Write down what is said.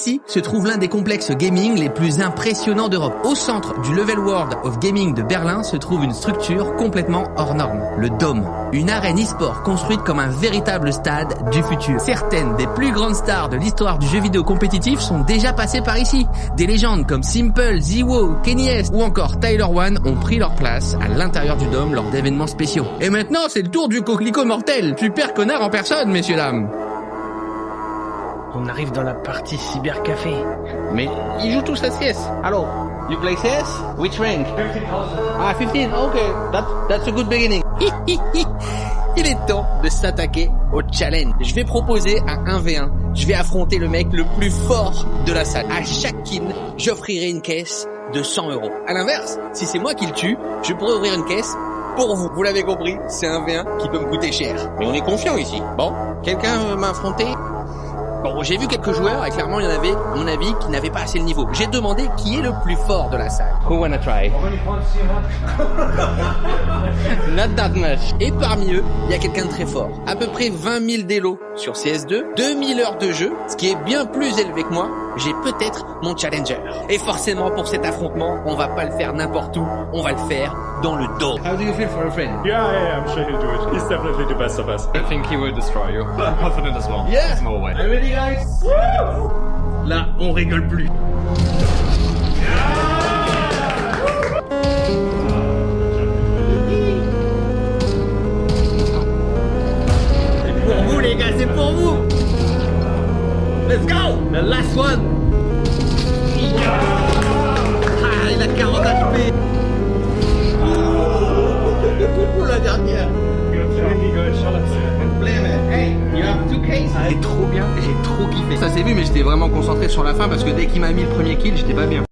Ici se trouve l'un des complexes gaming les plus impressionnants d'Europe. Au centre du Level World of Gaming de Berlin se trouve une structure complètement hors norme, le Dome. Une arène e-sport construite comme un véritable stade du futur. Certaines des plus grandes stars de l'histoire du jeu vidéo compétitif sont déjà passées par ici. Des légendes comme Simple, Ziwo, Kenny S ou encore Tyler One ont pris leur place à l'intérieur du Dome lors d'événements spéciaux. Et maintenant, c'est le tour du coquelicot mortel. Super connard en personne, messieurs dames. On arrive dans la partie cybercafé. Mais ils jouent tous à CS. Alors, you play CS? Which rank? 15,000. Ah, 15, okay. That's a good beginning. Il est temps de s'attaquer au challenge. Je vais proposer un 1v1. Je vais affronter le mec le plus fort de la salle. À chaque kill, j'offrirai une caisse de 100 €. À l'inverse, si c'est moi qui le tue, je pourrais ouvrir une caisse pour vous. Vous l'avez compris, c'est un 1v1 qui peut me coûter cher. Mais on est confiant ici. Bon, quelqu'un veut m'affronter? Bon, j'ai vu quelques joueurs et clairement il y en avait, à mon avis, qui n'avaient pas assez le niveau. J'ai demandé qui est le plus fort de la salle. Who wanna try? Not that much. Et parmi eux, il y a quelqu'un de très fort. À peu près 20 000 d'élo sur CS2, 2000 heures de jeu, ce qui est bien plus élevé que moi. J'ai peut-être mon challenger. Et forcément, pour cet affrontement, on va pas le faire n'importe où, on va le faire dans le Dome. How do you feel for a friend? Yeah, I'm sure he'll do it. He's definitely the best of us. I think he will destroy you. I'm confident as well. Yeah. There's no way. Are you ready, guys? Woo! Là, on rigole plus. C'est pour vous, les gars, c'est pour vous. Let's go! The last one! Ah, il a 40 HP! La dernière! Hey, you have 2 cases? C'est trop bien. J'ai trop kiffé. Ça s'est vu, mais j'étais vraiment concentré sur la fin parce que dès qu'il m'a mis le premier kill, j'étais pas bien.